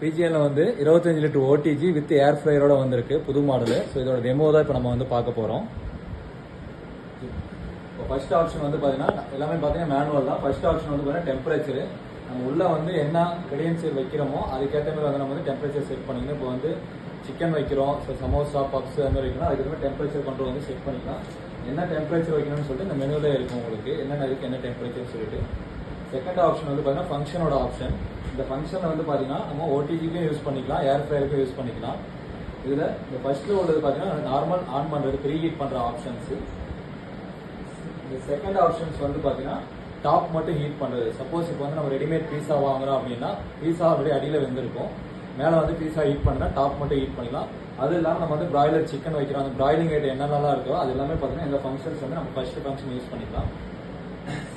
பிஜிஎல்ல வந்து 25 litre OTG with ஏர் ஃப்ரையரோட வந்திருக்கு புது மாடல். ஸோ இதோட டெமோ தான் இப்போ நம்ம வந்து பார்க்க போகிறோம். இப்போ ஃபர்ஸ்ட் ஆப்ஷன் வந்து பார்த்தீங்கன்னா எல்லாமே பார்த்தீங்கன்னா மேனுவல் தான். ஃபர்ஸ்ட் ஆப்ஷன் வந்து பார்த்தீங்கன்னா டெம்பரேச்சர். நம்ம உள்ள வந்து என்ன இன்கிரீடியன்ஸ் வைக்கிறோமோ அதுக்கேற்ற மாதிரி வந்து நம்ம வந்து டெம்பரேச்சர் செட் பண்ணிக்கணும். இப்போ வந்து சிக்கன் வைக்கிறோம், ஸோ சமோசா பப்ஸ் அந்த மாதிரி வைக்கணும், அதுக்கு வந்து டெம்பரேச்சர் கண்ட்ரோல் வந்து செட் பண்ணிக்கலாம். என்ன டெம்பரேச்சர் வைக்கணும்னு சொல்லிட்டு இந்த மெனுவில் இருக்கும் உங்களுக்கு என்னென்ன இருக்குது என்ன டெம்பரேச்சர் சொல்லிட்டு. செகண்ட் ஆப்ஷன் வந்து பார்த்தீங்கன்னா ஃபங்க்ஷனோட ஆப்ஷன். இந்த ஃபங்க்ஷனில் வந்து பார்த்தீங்கன்னா நம்ம ஓடிஜிக்கும் யூஸ் பண்ணிக்கலாம், ஏர் ஃப்ரையருக்கும் யூஸ் பண்ணிக்கலாம். இதில் இந்த ஃபர்ஸ்ட்டில் உள்ளது பார்த்தீங்கன்னா நார்மல் ஆன் பண்ணுறது ப்ரீ ஹீட் பண்ணுற ஆப்ஷன்ஸு. இந்த செகண்ட் ஆப்ஷன்ஸ் வந்து பார்த்தீங்கன்னா டாப் மட்டும் ஹீட் பண்ணுறது. சப்போஸ் இப்போ வந்து நம்ம ரெடிமேட் பீஸா வாங்குறோம் அப்படின்னா பீஸா ஆல்ரெடி அடியில் வெந்திருக்கும், மேலே வந்து பீஸா ஹீட் பண்ணா டாப் மட்டும் ஹீட் பண்ணிக்கலாம். அது இல்லாமல் நம்ம வந்து பிராய்லர் சிக்கன் வைக்கிறோம், அந்த பிராய்லிங் ஐட்டம் என்னென்னலாம் இருக்கோ அது எல்லாமே பார்த்தீங்கன்னா இந்த ஃபங்க்ஷன்ஸ் வந்து நம்ம ஃபர்ஸ்ட் ஃபங்க்ஷன் யூஸ் பண்ணிக்கலாம்.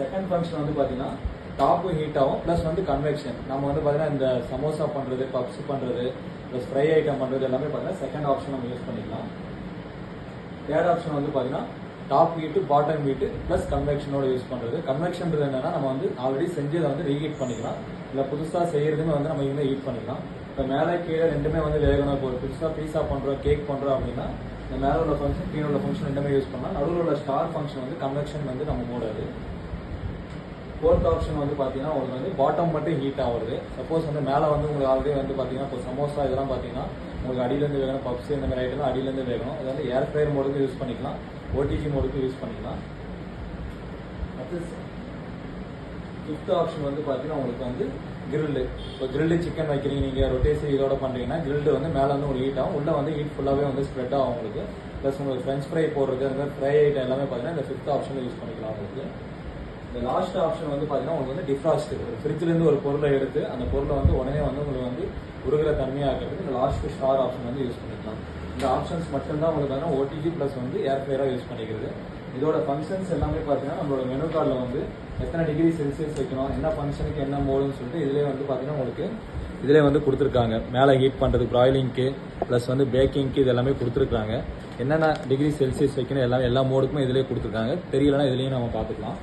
செகண்ட் ஃபங்க்ஷன் வந்து பார்த்தீங்கன்னா டாப்பு ஹீட் ஆகும் ப்ளஸ் வந்து கன்வெக்ஷன். நம்ம வந்து பார்த்தீங்கன்னா இந்த சமோசா பண்ணுறது, பப்ஸ் பண்ணுறது, ப்ளஸ் ஃப்ரை ஐட்டம் பண்ணுறது எல்லாமே பார்த்தீங்கன்னா செகண்ட் ஆப்ஷன் நம்ம யூஸ் பண்ணிக்கலாம். தேர்ட் ஆப்ஷன் வந்து பார்த்தீங்கன்னா top heat bottom heat plus கன்வெக்ஷனோட யூஸ் பண்ணுறது. கன்வெக்ஷன்றது என்னன்னா நம்ம வந்து ஆல்ரெடி செஞ்சதை வந்து ரீஹீட் பண்ணிக்கலாம், இல்லை புதுசாக செய்யறதுமே வந்து நம்ம இங்கே ஹீட் பண்ணிக்கலாம். இப்போ மேலே கீழே ரெண்டுமே வந்து வேகணும். இப்போ ஒரு புதுசாக பீஸா பண்ணுறோம், கேக் பண்ணுறோம் அப்படின்னா இந்த மேலே உள்ள ஃபங்க்ஷன் கீழே உள்ள ஃபங்க்ஷன் ரெண்டுமே யூஸ் பண்ணலாம். நடுவில் உள்ள ஸ்டார் ஃபங்க்ஷன் வந்து கன்வெக்ஷன் வந்து நம்ம மூடாது. ஃபோர்த் ஆப்ஷன் வந்து பார்த்தீங்கன்னா உங்களுக்கு வந்து பாட்டம் மட்டும் ஹீட் ஆகுது. சப்போஸ் வந்து மேலே வந்து உங்களுக்கு ஆல்ரெடி வந்து பார்த்தீங்கன்னா இப்போ சமோசா இதெல்லாம் பார்த்தீங்கன்னா உங்களுக்கு அடியிலேருந்து வேகணும், பப்ஸ் இந்த மாதிரி ஐட்டம் அடியிலேருந்து வேகணும். இது வந்து ஏர் ஃப்ரையர் மோடுக்கு யூஸ் பண்ணிக்கலாம், ஓடிஜி மோடுக்கு யூஸ் பண்ணிக்கலாம். அடுத்து ஃபிஃப்த் ஆப்ஷன் வந்து பார்த்தீங்கன்னா உங்களுக்கு வந்து கிரில்லு. இப்போ கிரில்லு சிக்கன் வைக்கிறீங்க நீங்கள் ரொட்டேசி இதோட பண்ணுறீங்கன்னா கிரில்டு வந்து மேலே வந்து உங்களுக்கு ஹீட் ஆகும், உள்ளே வந்து ஹீட் ஃபுல்லாகவே வந்து ஸ்ப்ரெட் ஆகும் உங்களுக்கு. ப்ளஸ் உங்களுக்கு ஃப்ரெஞ்ச் ஃப்ரை போடுறது அந்த மாதிரி ஃப்ரை ஐட்டம் எல்லாமே பார்த்தீங்கன்னா இந்த ஃபிஃப்த் ஆப்ஷனில் யூஸ் பண்ணிக்கலாம் உங்களுக்கு. இந்த லாஸ்ட் ஆப்ஷன் வந்து பார்த்தீங்கன்னா உங்களுக்கு வந்து டிஃப்ராஸ்ட். ஒரு ஃப்ரிட்ஜ்லேருந்து ஒரு பொருளை எடுத்து அந்த பொருளை வந்து உடனே வந்து உங்களுக்கு வந்து உருகிற தன்மையாக்கிறதுக்கு இந்த லாஸ்ட் ஸ்டார் ஆப்ஷன் வந்து யூஸ் பண்ணிக்கலாம். இந்த ஆப்ஷன்ஸ் மட்டும்தான் உங்களுக்கு வந்து ஓடிஜி ப்ளஸ் வந்து ஏர் ஃப்ரையராக யூஸ் பண்ணிக்கிறது. இதோட ஃபங்க்ஷன்ஸ் எல்லாமே பார்த்தீங்கன்னா நம்மளோட மெனு கார்டில் வந்து எத்தனை டிகிரி செல்சியஸ் வைக்கணும், என்ன ஃபங்க்ஷனுக்கு என்ன மோடுன்னு சொல்லிட்டு இதிலே வந்து பார்த்தீங்கன்னா உங்களுக்கு இதிலே வந்து கொடுத்துருக்காங்க. மேலே ஹீட் பண்ணுறதுக்கு ப்ராய்லிங்க்கு ப்ளஸ் வந்து பேக்கிங்க்கு இது எல்லாமே கொடுத்துருக்காங்க. என்னென்ன டிகிரி செல்சியஸ் வைக்கணும் எல்லா மோடுக்குமே இதிலே கொடுத்துருக்காங்க. தெரியலன்னா இதுலேயும் நம்ம பார்த்துக்கலாம்.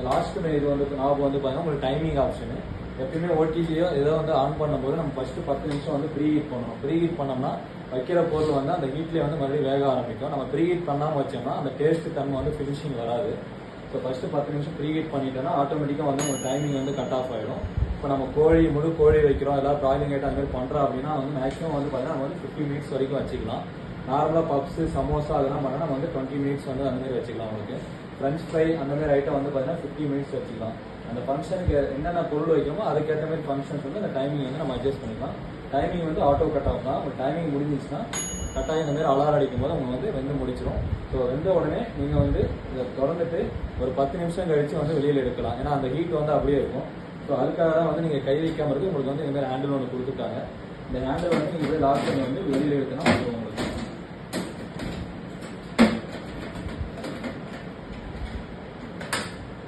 லாஸ்ட் இது வந்து ஞாபகம் வந்து பார்த்தீங்கன்னா உங்களுக்கு டைமிங் ஆப்ஷனு. எப்பயுமே ஓடிஜியோ ஏதோ வந்து ஆன் பண்ணும்போது நம்ம ஃபர்ஸ்ட் 10 நிமிஷம் வந்து ப்ரீ ஹீட் பண்ணணும். ப்ரீ ஹீட் பண்ணோம்னா வைக்கிற பொருள் வந்து அந்த ஹீட்லேயே வந்து மறுபடியும் வேக ஆரம்பிக்கும். நம்ம ப்ரீ ஹீட் பண்ணாமல் வச்சோம்னா அந்த டேஸ்ட் தன்மை வந்து ஃபினிஷிங் வராது. ஸோ ஃபர்ஸ்ட் 10 நிமிஷம் ப்ரீ ஹீட் பண்ணிட்டோம்னா ஆட்டோமேட்டிக்காக வந்து உங்களுக்கு டைமிங் வந்து கட் ஆஃப் ஆகிடும். இப்போ நம்ம முழு கோழி வைக்கிறோம், ஏதாவது ப்ராய்லிங் ஐட்டம் அந்த மாதிரி பண்ணுறோம் அப்படின்னா வந்து மேக்ஸிமம் வந்து பார்த்தீங்கன்னா நம்ம வந்து 50 மினிட்ஸ் வரைக்கும் வச்சுக்கலாம். நார்மலாக பப்ஸ் சமோசா அதெல்லாம் பண்ணால் நம்ம வந்து 20 மினிட்ஸ் வந்து அந்த மாதிரி வச்சுக்கலாம். உங்களுக்கு ஃப்ரெஞ்ச் ஃப்ரை அந்த மாதிரி ஐட்டம் வந்து பார்த்தீங்கன்னா 50 மினிட்ஸ் வச்சுக்கலாம். அந்த ஃபங்க்ஷனுக்கு என்னென்ன பொருள் வைக்கணுமோ அதுக்கேற்ற மாதிரி ஃபங்க்ஷன்ஸ் வந்து அந்த டைமிங் வந்து நம்ம அட்ஜஸ்ட் பண்ணிக்கலாம். டைமிங் வந்து ஆட்டோ கட் ஆஃப் தான். ஒரு டைமிங் முடிஞ்சிச்சுன்னா கட்டாயம் இந்த மாதிரி அலாரம் அடிக்கும் போது உங்களுக்கு வந்து வெந்து முடிச்சிடும். ஸோ வெந்த உடனே நீங்கள் வந்து இதை திறந்துட்டு ஒரு 10 நிமிஷம் கழிச்சு வந்து வெளியில் எடுக்கலாம். ஏன்னா அந்த ஹீட் வந்து அப்படியே இருக்கும். ஸோ அதுக்காக தான் வந்து நீங்கள் கை வைக்காம இருக்கு உங்களுக்கு வந்து இந்த மாதிரி ஹேண்டில் ஒன்று கொடுத்துட்டாங்க. இந்த ஹேண்டில் வந்து நீங்கள் லாக் பண்ணி வந்து வெளியில் எடுத்தனா உங்களுக்கு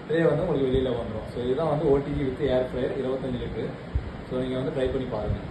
ட்ரே வந்து உங்களுக்கு வெளியில் வந்துடும். ஸோ இதுதான் வந்து OTG with air fryer 25 litre. So நீங்கள் வந்து ட்ரை பண்ணி பாருங்கள்.